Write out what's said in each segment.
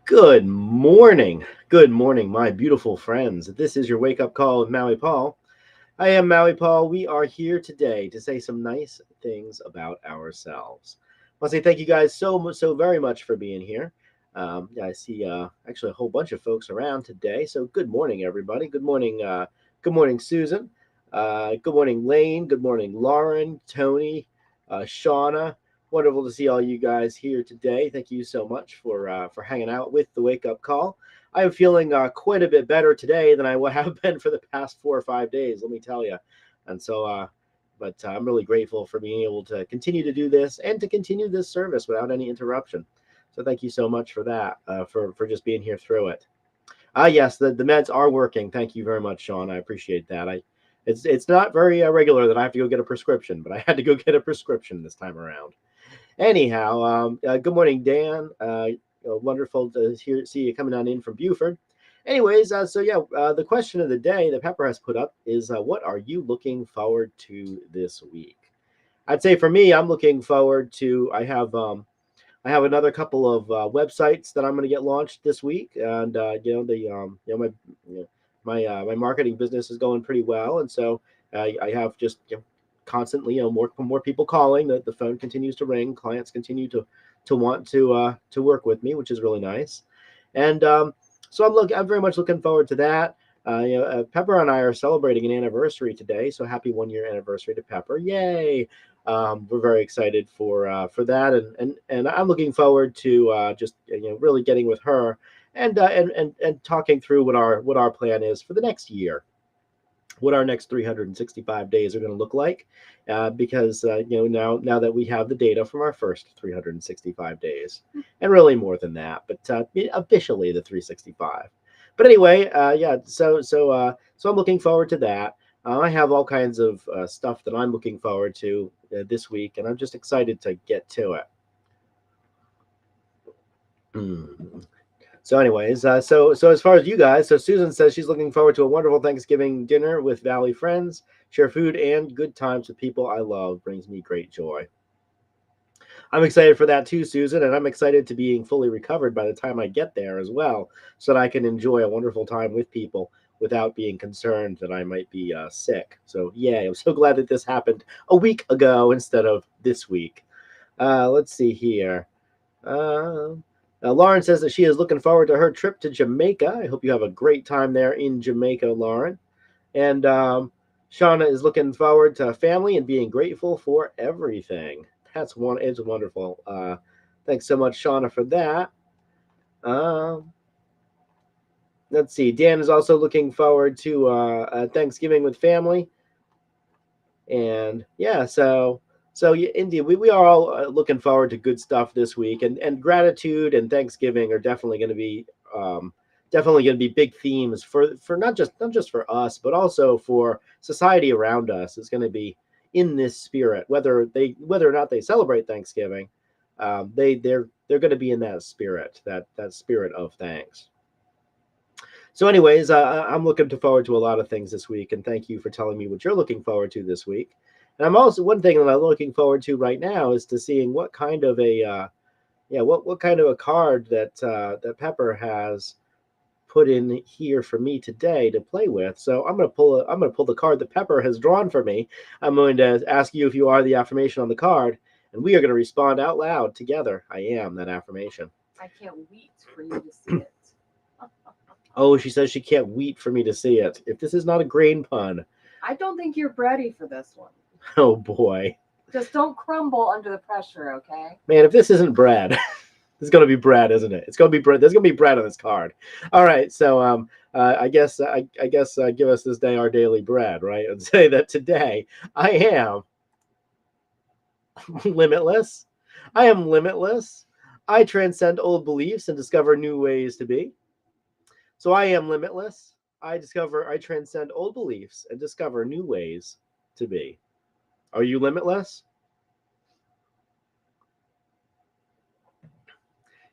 Good morning. Good morning, my beautiful friends. This is your wake up call with Maui Paul. I am Maui Paul. We are here today to say some nice things about ourselves. I want to say thank you guys so very much for being here. Yeah, I see actually a whole bunch of folks around today. So good morning, everybody. Good morning, Susan. Good morning, Lane. Good morning, Lauren, Tony, Shauna. Wonderful to see all you guys here today. Thank you so much for hanging out with the wake up call. I am feeling quite a bit better today than I have been for the past 4 or 5 days. Let me tell you, and so. But I'm really grateful for being able to continue to do this and to continue this service without any interruption. So thank you so much for that, for just being here through it. Yes, the meds are working. Thank you very much, Sean. I appreciate that. It's not very regular that I have to go get a prescription, but I had to go get a prescription this time around. Anyhow, good morning, Dan. Wonderful to see you coming on in from Buford. Anyways, the question of the day that Pepper has put up is, what are you looking forward to this week? I'd say for me, I'm looking forward to. I have another couple of websites that I'm going to get launched this week, and my marketing business is going pretty well, and so I have just constantly more people calling. The phone continues to ring. Clients continue to want to work with me, which is really nice, and so I'm very much looking forward to that. Pepper and I are celebrating an anniversary today, so happy 1 year anniversary to Pepper! Yay! We're very excited for that, and I'm looking forward to just really getting with her and talking through what our plan is for the next year, what our next 365 days are going to look like, because now that we have the data from our first 365 days, and really more than that, but officially the 365. But anyway, so I'm looking forward to that. I have all kinds of stuff that I'm looking forward to this week, and I'm just excited to get to it. So, anyways, so as far as you guys, so Susan says she's looking forward to a wonderful Thanksgiving dinner with Valley friends, share food and good times with people I love. Brings me great joy. I'm excited for that too, Susan, and I'm excited to being fully recovered by the time I get there as well, so that I can enjoy a wonderful time with people without being concerned that I might be sick. So, yay! I'm so glad that this happened a week ago instead of this week. Let's see here. Uh, Lauren says that she is looking forward to her trip to Jamaica. I hope you have a great time there in Jamaica, Lauren. And Shauna is looking forward to family and being grateful for everything. That's one. It's wonderful. Thanks so much, Shauna, for that. Um, let's see. Dan is also looking forward to Thanksgiving with family. And yeah, so yeah, indeed, we are all looking forward to good stuff this week, and gratitude and Thanksgiving are um, definitely going to be big themes for not just for us, but also for society around us. Is going to be in this spirit, whether or not they celebrate Thanksgiving, they're going to be in that spirit, that spirit of thanks. So, anyways, I'm looking forward to a lot of things this week, and thank you for telling me what you're looking forward to this week. And I'm also one thing that I'm looking forward to right now is to seeing what kind of a what kind of a card that Pepper has put in here for me today to play with. So I'm gonna pull the card that Pepper has drawn for me. I'm going to ask you if you are the affirmation on the card, and we are going to respond out loud together. I am that affirmation. I can't wait for you to see it. Oh, she says she can't wait for me to see it. If this is not a grain pun, I don't think you're ready for this one. oh boy. Just don't crumble under the pressure, okay? Man, if this isn't bread, this is gonna be bread, isn't it? It's gonna be bread. There's gonna be bread on this card. All right, so I guess give us this day our daily bread, right? And say that today I am limitless. I am limitless. I transcend old beliefs and discover new ways to be. So I am limitless. I transcend old beliefs and discover new ways to be. Are you limitless?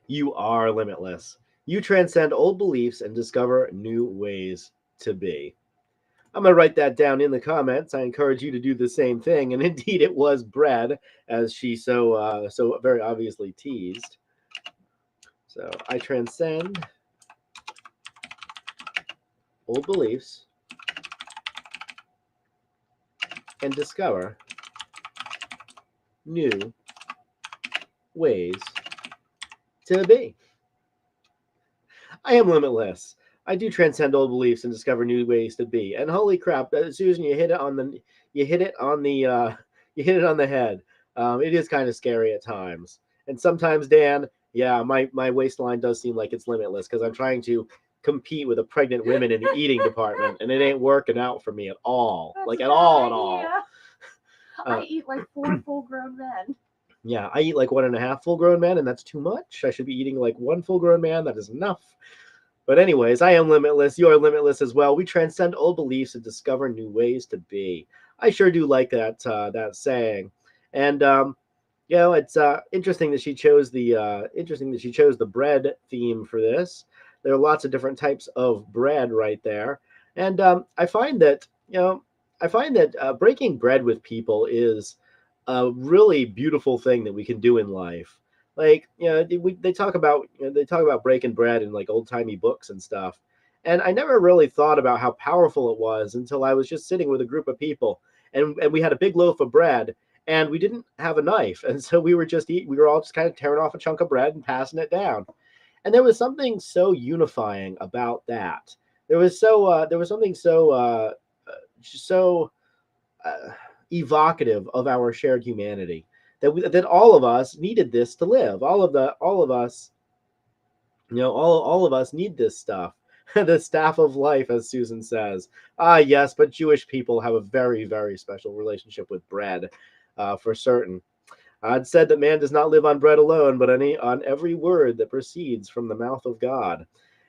You are limitless. You transcend old beliefs and discover new ways to be. I'm going to write that down in the comments. I encourage you to do the same thing. And indeed, it was bread, as she so very obviously teased. So I transcend old beliefs and discover new ways to be. I am limitless. I do transcend old beliefs and discover new ways to be. And holy crap, Susan, you hit it on the you hit it on the head. It is kind of scary at times, and sometimes, Dan, yeah, my waistline does seem like it's limitless because I'm trying to compete with the pregnant women in the eating department, and it ain't working out for me at all. That's Like a at bad all, at all. idea. I eat like 4 full-grown men. Yeah, I eat like one and a half full grown men, and that's too much. I should be eating like one full grown man. That is enough. But anyways, I am limitless. You are limitless as well. We transcend old beliefs and discover new ways to be. I sure do like that saying, and it's interesting that she chose the bread theme for this. There are lots of different types of bread right there, and I find that breaking bread with people is a really beautiful thing that we can do in life. Like, they talk about breaking bread in like old timey books and stuff, and I never really thought about how powerful it was until I was just sitting with a group of people, and we had a big loaf of bread, and we didn't have a knife, and so we were all just kind of tearing off a chunk of bread and passing it down, and there was something so unifying about that. There was something so uh, evocative of our shared humanity that all of us needed this to live. All of us, all of us need this stuff. The staff of life, as Susan says. Ah, yes, but Jewish people have a very, very special relationship with bread, for certain. I'd said that man does not live on bread alone, but on every word that proceeds from the mouth of God.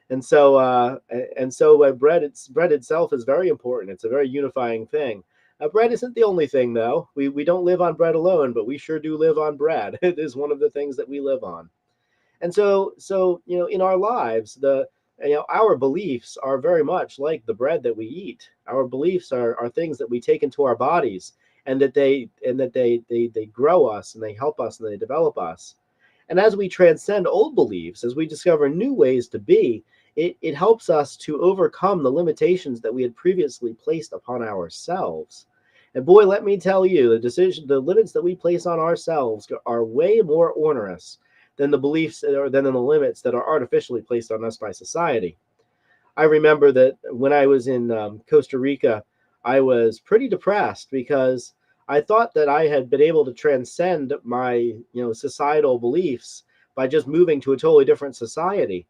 And so bread itself is very important. It's a very unifying thing. Bread isn't the only thing, though. We don't live on bread alone, but we sure do live on bread. It is one of the things that we live on. And so in our lives, our beliefs are very much like the bread that we eat. Our beliefs are things that we take into our bodies, and that they grow us, and they help us, and they develop us. And as we transcend old beliefs, as we discover new ways to be, it helps us to overcome the limitations that we had previously placed upon ourselves. And boy, let me tell you, the limits that we place on ourselves are way more onerous than the beliefs or than the limits that are artificially placed on us by society. I remember that when I was in Costa Rica, I was pretty depressed because I thought that I had been able to transcend my, societal beliefs by just moving to a totally different society.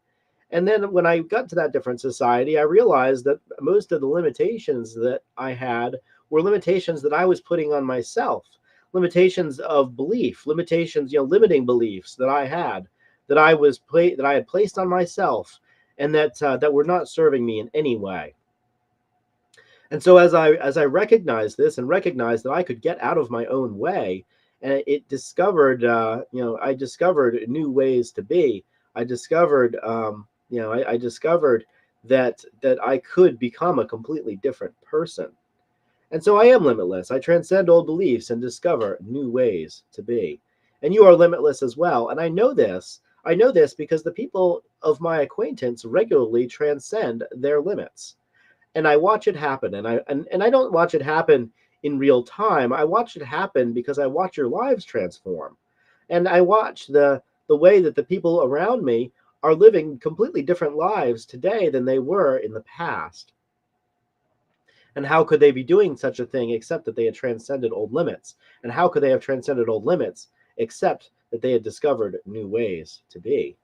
And then when I got to that different society, I realized that most of the limitations that I had were limitations that I was putting on myself, limitations of belief, limitations, limiting beliefs that I had, that I had placed on myself, and that were not serving me in any way. And so as I recognized this and recognized that I could get out of my own way, and it discovered, I discovered new ways to be. I discovered, I discovered that I could become a completely different person. And so I am limitless. I transcend old beliefs and discover new ways to be. And you are limitless as well. And I know this. I know this because the people of my acquaintance regularly transcend their limits, and I watch it happen. And I don't watch it happen in real time. I watch it happen because I watch your lives transform, and I watch the way that the people around me are living completely different lives today than they were in the past. And how could they be doing such a thing except that they had transcended old limits? And how could they have transcended old limits except that they had discovered new ways to be?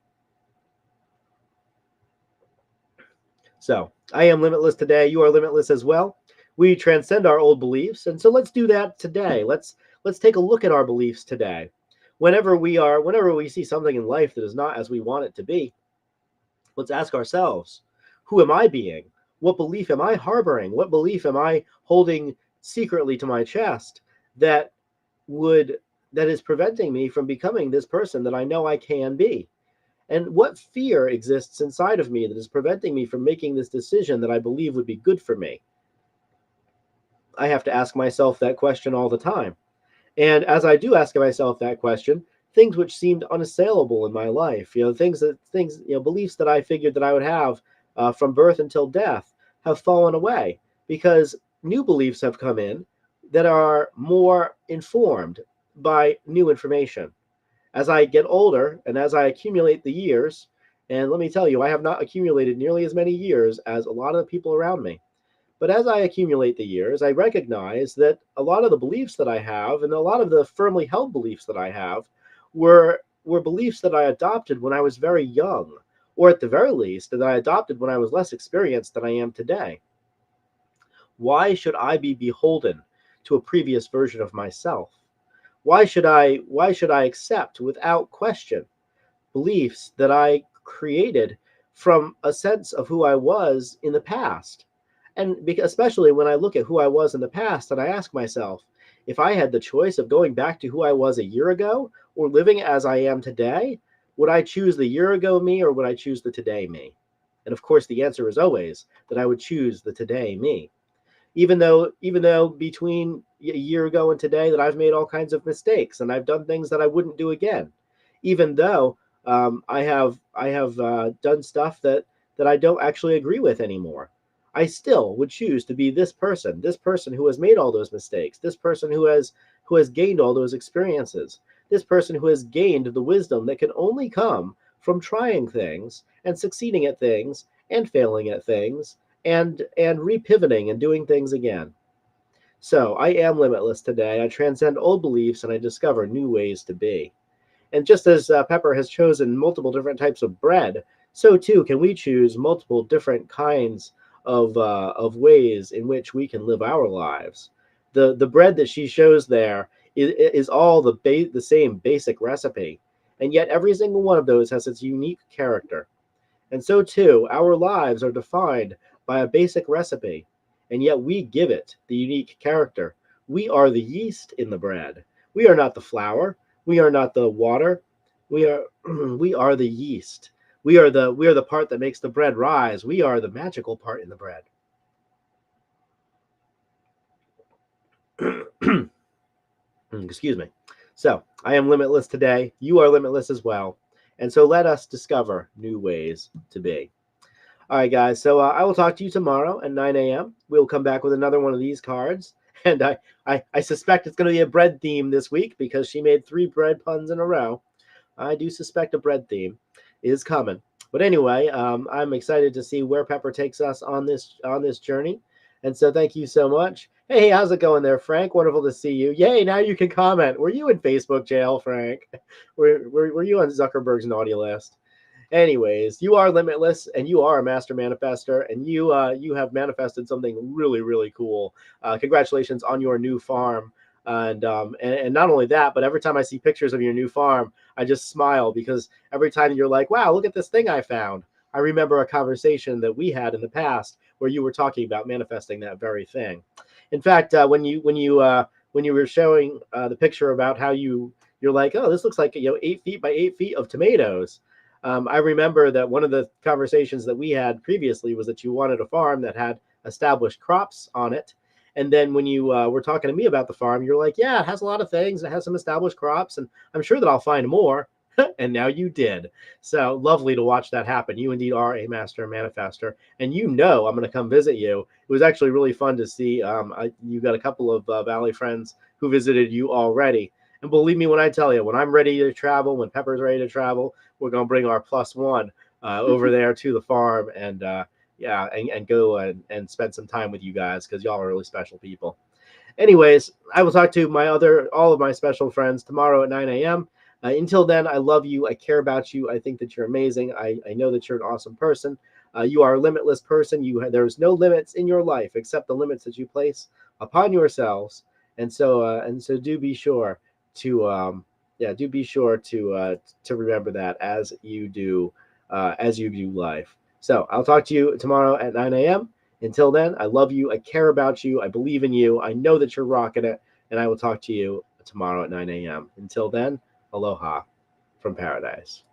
So I am limitless today. You are limitless as well. We transcend our old beliefs, and so let's do that today. Let's take a look at our beliefs today. Whenever we see something in life that is not as we want it to be, let's ask ourselves, who am I being? What belief am I harboring? What belief am I holding secretly to my chest that would that is preventing me from becoming this person that I know I can be? And what fear exists inside of me that is preventing me from making this decision that I believe would be good for me? I have to ask myself that question all the time. And as I do ask myself that question, things which seemed unassailable in my life, beliefs that I figured that I would have from birth until death have fallen away because new beliefs have come in that are more informed by new information. As I get older and as I accumulate the years, and let me tell you, I have not accumulated nearly as many years as a lot of the people around me. But as I accumulate the years, I recognize that a lot of the beliefs that I have and a lot of the firmly held beliefs that I have were beliefs that I adopted when I was very young, or at the very least, that I adopted when I was less experienced than I am today. Why should I be beholden to a previous version of myself? Why should I accept without question beliefs that I created from a sense of who I was in the past? And because, especially when I look at who I was in the past and I ask myself, if I had the choice of going back to who I was a year ago or living as I am today, would I choose the year ago me or would I choose the today me? And of course, the answer is always that I would choose the today me. Even though between a year ago and today that I've made all kinds of mistakes and I've done things that I wouldn't do again, even though I have done stuff that I don't actually agree with anymore, I still would choose to be this person who has made all those mistakes, this person who has gained all those experiences, this person who has gained the wisdom that can only come from trying things and succeeding at things and failing at things and repivoting and doing things again. So I am limitless today. I transcend old beliefs and I discover new ways to be. And just as Pepper has chosen multiple different types of bread, so too can we choose multiple different kinds of ways in which we can live our lives. The bread that she shows there is all the same basic recipe, and yet every single one of those has its unique character. And so too, our lives are defined by a basic recipe, and yet we give it the unique character. We are the yeast in the bread. We are not the flour. We are not the water. We are we are the yeast. We are the part that makes the bread rise. We are the magical part in the bread. Excuse me. So I am limitless today. You are limitless as well. And so let us discover new ways to be. All right, guys. So I will talk to you tomorrow at 9 a.m. We'll come back with another one of these cards. And I suspect it's going to be a bread theme this week because she made 3 bread puns in a row. I do suspect a bread theme is coming. But anyway, I'm excited to see where Pepper takes us on this journey. And so thank you so much. Hey, how's it going there, Frank? Wonderful to see you. Yay, now you can comment. Were you in Facebook jail, Frank? Were you on Zuckerberg's naughty list? Anyways, you are limitless, and you are a master manifester, and you have manifested something really really cool. Congratulations on your new farm, and not only that, but every time I see pictures of your new farm, I just smile because every time you're like, wow, look at this thing I found. I remember a conversation that we had in the past where you were talking about manifesting that very thing. In fact, when you were showing the picture about how you're like, oh, this looks like 8 feet by 8 feet of tomatoes. I remember that one of the conversations that we had previously was that you wanted a farm that had established crops on it. And then when you were talking to me about the farm, you're like, yeah, it has a lot of things. It has some established crops, and I'm sure that I'll find more. And now you did. So lovely to watch that happen. You indeed are a master manifester. And you know I'm going to come visit you. It was actually really fun to see. You got a couple of Valley friends who visited you already. And believe me when I tell you, when I'm ready to travel, when Pepper's ready to travel, we're going to bring our plus one over there to the farm and yeah, and go and spend some time with you guys because y'all are really special people. Anyways, I will talk to all of my special friends tomorrow at 9 a.m. Until then, I love you. I care about you. I think that you're amazing. I know that you're an awesome person. You are a limitless person. There's no limits in your life except the limits that you place upon yourselves. And so do be sure to do be sure to remember that as you do life. So I'll talk to you tomorrow at 9 a.m. Until then, I love you. I care about you. I believe in you. I know that you're rocking it. And I will talk to you tomorrow at 9 a.m. Until then, aloha from paradise.